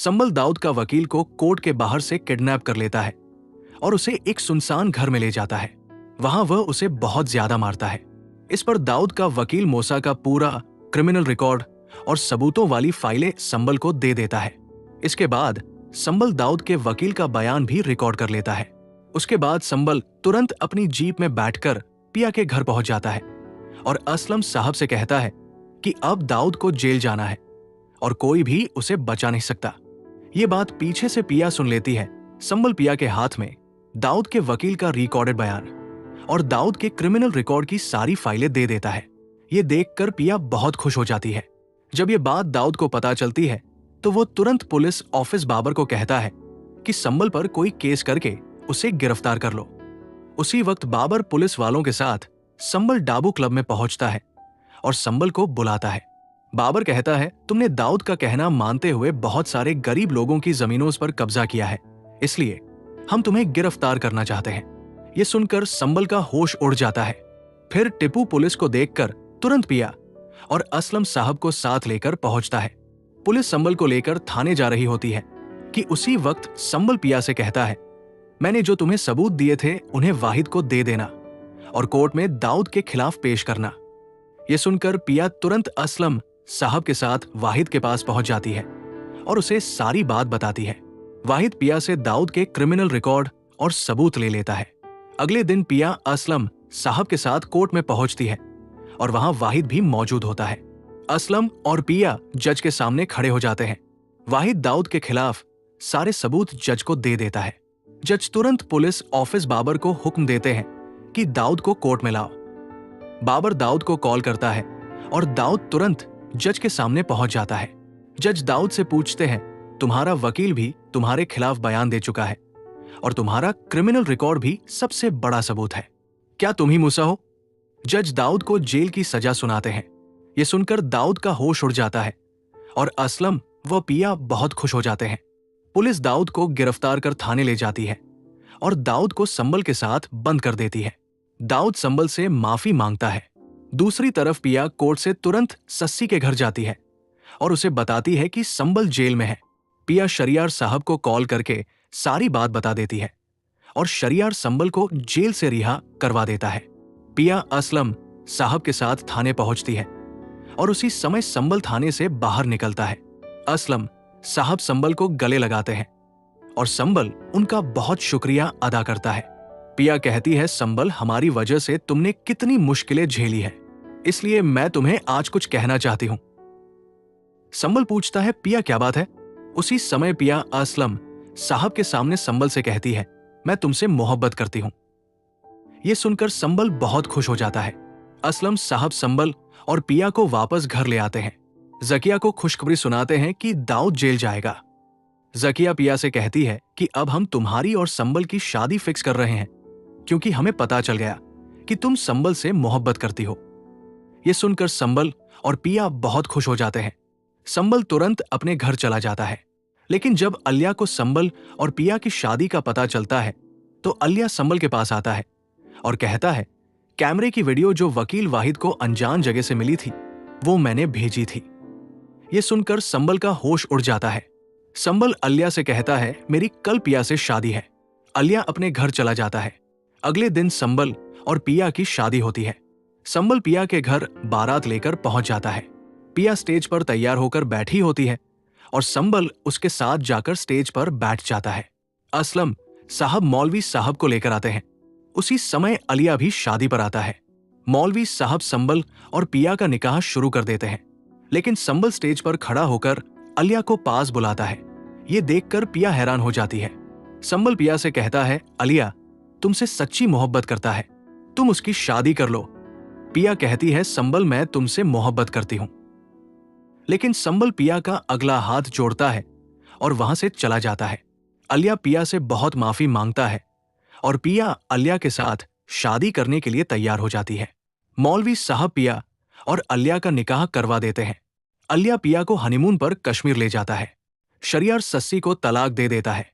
संबल दाऊद का वकील को कोर्ट के बाहर से किडनैप कर लेता है और उसे एक सुनसान घर में ले जाता है। वहां वह उसे बहुत ज्यादा मारता है। इस पर दाऊद का वकील मूसा का पूरा क्रिमिनल रिकॉर्ड और सबूतों वाली फाइलें संबल को दे देता है। इसके बाद संबल दाऊद के वकील का बयान भी रिकॉर्ड कर लेता है। उसके बाद संबल तुरंत अपनी जीप में बैठकर पिया के घर पहुंच जाता है और असलम साहब से कहता है कि अब दाऊद को जेल जाना है और कोई भी उसे बचा नहीं सकता। ये बात पीछे से पिया सुन लेती है। संबल पिया के हाथ में दाऊद के वकील का रिकॉर्डेड बयान और दाऊद के क्रिमिनल रिकॉर्ड की सारी फाइलें दे देता है। ये देखकर पिया बहुत खुश हो जाती है। जब ये बात दाऊद को पता चलती है तो वो तुरंत पुलिस ऑफिस बाबर को कहता है कि संबल पर कोई केस करके उसे गिरफ्तार कर लो। उसी वक्त बाबर पुलिस वालों के साथ संबल डाबू क्लब में पहुंचता है और संबल को बुलाता है। बाबर कहता है, तुमने दाऊद का कहना मानते हुए बहुत सारे गरीब लोगों की जमीनों पर कब्जा किया है, इसलिए हम तुम्हें गिरफ्तार करना चाहते हैं। ये सुनकर संबल का होश उड़ जाता है। फिर टिप्पू पुलिस को देखकर तुरंत पिया और असलम साहब को साथ लेकर पहुंचता है। पुलिस संबल को लेकर थाने जा रही होती है कि उसी वक्त संबल पिया से कहता है, मैंने जो तुम्हें सबूत दिए थे उन्हें वाहिद को दे देना और कोर्ट में दाऊद के खिलाफ पेश करना। यह सुनकर पिया तुरंत असलम साहब के साथ वाहिद के पास पहुंच जाती है और उसे सारी बात बताती है। वाहिद पिया से दाऊद के क्रिमिनल रिकॉर्ड और सबूत ले लेता है। अगले दिन पिया असलम साहब के साथ कोर्ट में पहुंचती है और वहां वाहिद भी मौजूद होता है। असलम और पिया जज के सामने खड़े हो जाते हैं। वाहिद दाऊद के खिलाफ सारे सबूत जज को दे देता है। जज तुरंत पुलिस ऑफिस बाबर को हुक्म देते हैं कि दाऊद को कोर्ट में लाओ। बाबर दाऊद को कॉल करता है और दाऊद तुरंत जज के सामने पहुंच जाता है। जज दाऊद से पूछते हैं, तुम्हारा वकील भी तुम्हारे खिलाफ बयान दे चुका है और तुम्हारा क्रिमिनल रिकॉर्ड भी सबसे बड़ा सबूत है, क्या तुम ही मूसा हो? जज दाऊद को जेल की सजा सुनाते हैं। यह सुनकर दाऊद का होश उड़ जाता है और असलम व पिया बहुत खुश हो जाते हैं। पुलिस दाऊद को गिरफ्तार कर थाने ले जाती है और दाऊद को संबल के साथ बंद कर देती है। दाऊद संबल से माफी मांगता है। दूसरी तरफ पिया कोर्ट से तुरंत सस्सी के घर जाती है और उसे बताती है कि संबल जेल में है। पिया शरियार साहब को कॉल करके सारी बात बता देती है और शरियार संबल को जेल से रिहा करवा देता है। पिया असलम साहब के साथ थाने पहुंचती है और उसी समय संबल थाने से बाहर निकलता है। असलम साहब संबल को गले लगाते हैं और संबल उनका बहुत शुक्रिया अदा करता है। पिया कहती है, संबल, हमारी वजह से तुमने कितनी मुश्किलें झेली है, इसलिए मैं तुम्हें आज कुछ कहना चाहती हूं। संबल पूछता है, पिया क्या बात है? उसी समय पिया असलम साहब के सामने संबल से कहती है, मैं तुमसे मोहब्बत करती हूं। यह सुनकर संबल बहुत खुश हो जाता है। असलम साहब संबल और पिया को वापस घर ले आते हैं। जकिया को खुशखबरी सुनाते हैं कि दाऊद जेल जाएगा। जकिया पिया से कहती है कि अब हम तुम्हारी और संबल की शादी फिक्स कर रहे हैं क्योंकि हमें पता चल गया कि तुम संबल से मोहब्बत करती हो। यह सुनकर संबल और पिया बहुत खुश हो जाते हैं। संबल तुरंत अपने घर चला जाता है, लेकिन जब अलिया को संबल और पिया की शादी का पता चलता है तो अलिया संबल के पास आता है और कहता है, कैमरे की वीडियो जो वकील वाहिद को अनजान जगह से मिली थी वो मैंने भेजी थी। यह सुनकर संबल का होश उड़ जाता है। संबल अलिया से कहता है, मेरी कल पिया से शादी है। अलिया अपने घर चला जाता है। अगले दिन संबल और पिया की शादी होती है। संबल पिया के घर बारात लेकर पहुंच जाता है। पिया स्टेज पर तैयार होकर बैठी होती है और संबल उसके साथ जाकर स्टेज पर बैठ जाता है। असलम साहब मौलवी साहब को लेकर आते हैं। उसी समय अलिया भी शादी पर आता है। मौलवी साहब संबल और पिया का निकाह शुरू कर देते हैं, लेकिन संबल स्टेज पर खड़ा होकर अलिया को पास बुलाता है। ये देखकर पिया हैरान हो जाती है। संबल पिया से कहता है, अलिया तुमसे सच्ची मोहब्बत करता है, तुम उसकी शादी कर लो। पिया कहती है, संबल मैं तुमसे मोहब्बत करती हूं। लेकिन संबल पिया का अगला हाथ जोड़ता है और वहां से चला जाता है। अलिया पिया से बहुत माफी मांगता है और पिया अलिया के साथ शादी करने के लिए तैयार हो जाती है। मौलवी साहब पिया और अलिया का निकाह करवा देते हैं। अलिया पिया को हनीमून पर कश्मीर ले जाता है। शरियार सस्सी को तलाक दे देता है